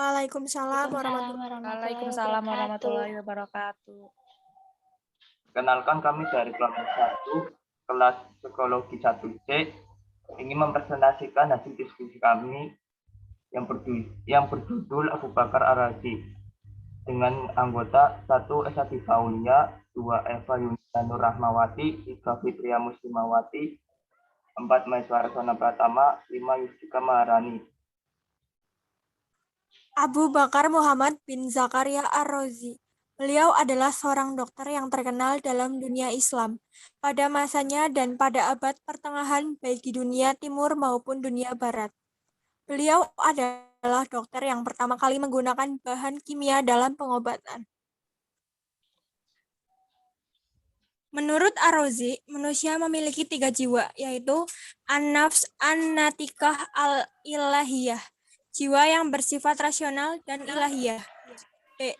Waalaikumsalam Waalaikumsalam warahmatullahi warahmatullahi Waalaikumsalam wabarakatuh. warahmatullahi wabarakatuh. Perkenalkan, kami dari kelompok 1, kelas psikologi 1C, ingin mempresentasikan hasil diskusi kami yang berjudul Abu Bakar Ar-Razi dengan anggota 1 Esa Aulia, 2 Eva Yunita Nur Rahmawati, 3 Fitria Muslimawati, 4 Maiswara Sona Pratama, 5 Yustika Maharani. Abu Bakar Muhammad bin Zakaria Ar-Razi. Beliau adalah seorang dokter yang terkenal dalam dunia Islam pada masanya dan pada abad pertengahan baik di dunia timur maupun dunia barat. Beliau adalah dokter yang pertama kali menggunakan bahan kimia dalam pengobatan. Menurut Ar-Razi, manusia memiliki 3 jiwa, yaitu an-nafs, an-natikah, al-ilahiyah, jiwa yang bersifat rasional dan ilahiyah. B.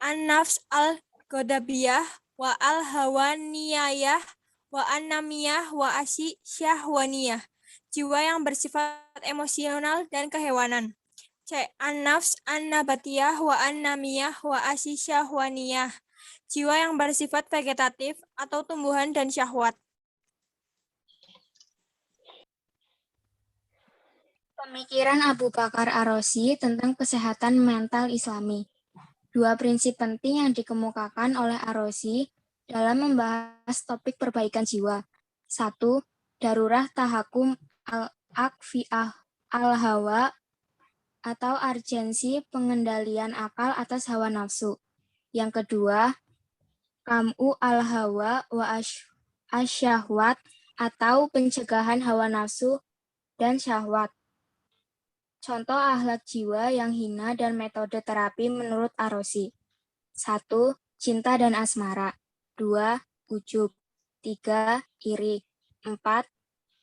An-nafs al-ghadabiyah wa al-hawaniyah wa an-namiyah wa asy-syahwaniyah, jiwa yang bersifat emosional dan kehewanan. C. An-nafs an-nabatiyah wa an-namiyah wa asy-syahwaniyah, jiwa yang bersifat vegetatif atau tumbuhan dan syahwat. Pemikiran Abu Bakar Ar-Razi tentang kesehatan mental Islami. 2 prinsip penting yang dikemukakan oleh Ar-Razi dalam membahas topik perbaikan jiwa. 1. Darurah tahakum al-akfi'ah al-hawa atau urgensi pengendalian akal atas hawa nafsu. Yang kedua, kam'u al-hawa wa asyahwat atau pencegahan hawa nafsu dan syahwat. Contoh akhlak jiwa yang hina dan metode terapi menurut Ar-Razi. 1. Cinta dan asmara. 2. Ujub. 3. Iri. 4.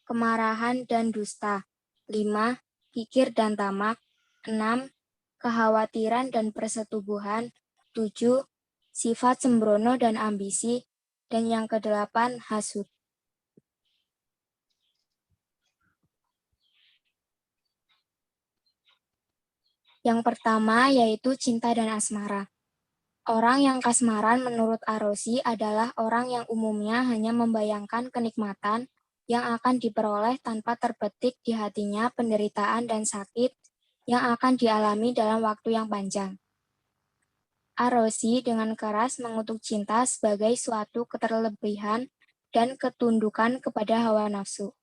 Kemarahan dan dusta. 5. Kikir dan tamak. 6. Kekhawatiran dan persetubuhan. 7. Sifat sembrono dan ambisi. Dan yang ke-8, hasud. Yang pertama yaitu cinta dan asmara. Orang yang kasmaran menurut Ar-Razi adalah orang yang umumnya hanya membayangkan kenikmatan yang akan diperoleh tanpa terbetik di hatinya penderitaan dan sakit yang akan dialami dalam waktu yang panjang. Ar-Razi dengan keras mengutuk cinta sebagai suatu keterlebihan dan ketundukan kepada hawa nafsu.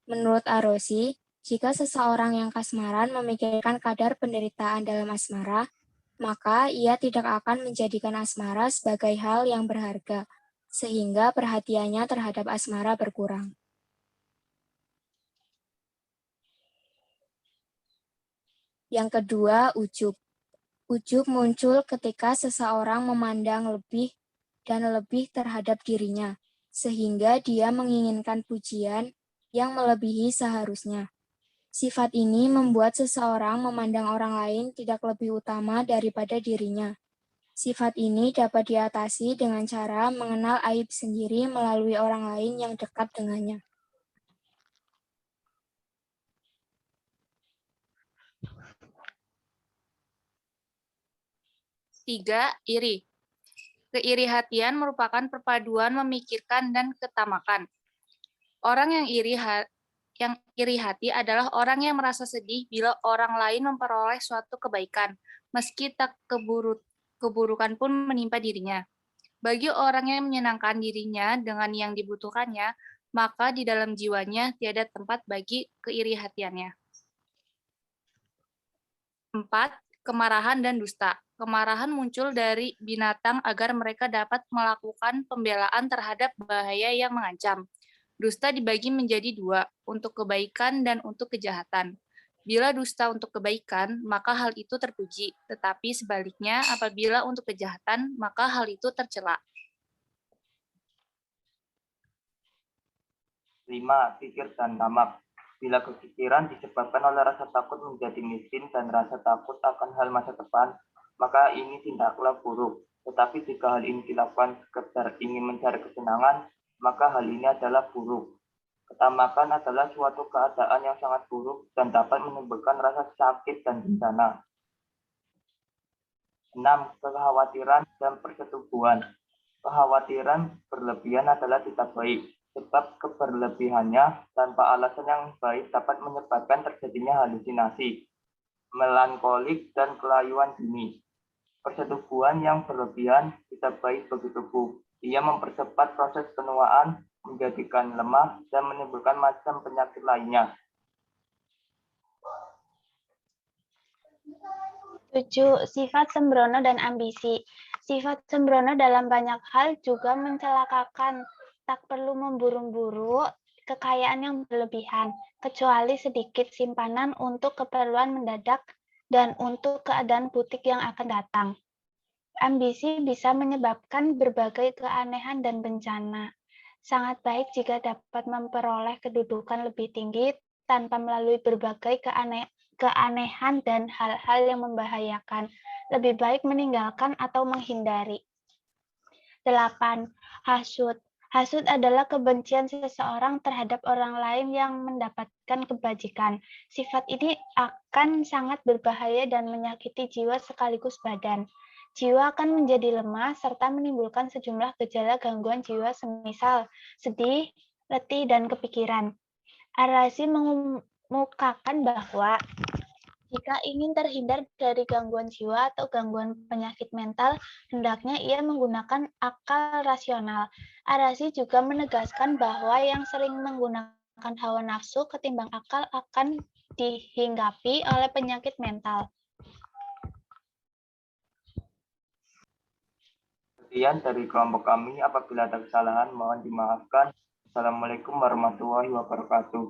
Menurut Ar-Razi, jika seseorang yang kasmaran memikirkan kadar penderitaan dalam asmara, maka ia tidak akan menjadikan asmara sebagai hal yang berharga, sehingga perhatiannya terhadap asmara berkurang. Yang kedua, ujub. Ujub muncul ketika seseorang memandang lebih dan lebih terhadap dirinya, sehingga dia menginginkan pujian yang melebihi seharusnya. Sifat ini membuat seseorang memandang orang lain tidak lebih utama daripada dirinya. Sifat ini dapat diatasi dengan cara mengenal aib sendiri melalui orang lain yang dekat dengannya. Tiga, iri. Keiri hatian merupakan perpaduan memikirkan dan ketamakan. Orang yang iri hati adalah orang yang merasa sedih bila orang lain memperoleh suatu kebaikan, meski tak keburukan pun menimpa dirinya. Bagi orang yang menyenangkan dirinya dengan yang dibutuhkannya, maka di dalam jiwanya tiada tempat bagi keiri hatiannya. 4. Kemarahan dan dusta. Kemarahan muncul dari binatang agar mereka dapat melakukan pembelaan terhadap bahaya yang mengancam. Dusta dibagi menjadi 2, untuk kebaikan dan untuk kejahatan. Bila dusta untuk kebaikan, maka hal itu terpuji, tetapi sebaliknya apabila untuk kejahatan, maka hal itu tercela. 5. Kikir dan tamak. Bila kekikiran disebabkan oleh rasa takut menjadi miskin dan rasa takut akan hal masa depan, maka ini tidaklah buruk. Tetapi jika hal ini dilakukan sekedar ingin mencari kesenangan, maka hal ini adalah buruk. Ketamakan adalah suatu keadaan yang sangat buruk dan dapat menimbulkan rasa sakit dan bencana. 6. Kekhawatiran dan persetubuhan. Kekhawatiran berlebihan adalah tidak baik, sebab keberlebihannya tanpa alasan yang baik dapat menyebabkan terjadinya halusinasi, melankolik, dan kelayuan dini. Persetubuhan yang berlebihan tidak baik bagi tubuh. Ia mempercepat proses penuaan, menjadikan lemah, dan menimbulkan macam penyakit lainnya. 7. Sifat sembrono dan ambisi. Sifat sembrono dalam banyak hal juga mencelakakan. Tak perlu memburu-buru kekayaan yang berlebihan, kecuali sedikit simpanan untuk keperluan mendadak dan untuk keadaan butik yang akan datang. Ambisi bisa menyebabkan berbagai keanehan dan bencana. Sangat baik jika dapat memperoleh kedudukan lebih tinggi tanpa melalui berbagai keanehan dan hal-hal yang membahayakan. Lebih baik meninggalkan atau menghindari. 8. Hasud. Hasud adalah kebencian seseorang terhadap orang lain yang mendapatkan kebajikan. Sifat ini akan sangat berbahaya dan menyakiti jiwa sekaligus badan. Jiwa akan menjadi lemah serta menimbulkan sejumlah gejala gangguan jiwa semisal sedih, letih, dan kepikiran. Ar-Razi mengemukakan bahwa jika ingin terhindar dari gangguan jiwa atau gangguan penyakit mental, hendaknya ia menggunakan akal rasional. Ar-Razi juga menegaskan bahwa yang sering menggunakan hawa nafsu ketimbang akal akan dihinggapi oleh penyakit mental. Sekian dari kelompok kami. Apabila ada kesalahan, mohon dimaafkan. Assalamualaikum warahmatullahi wabarakatuh.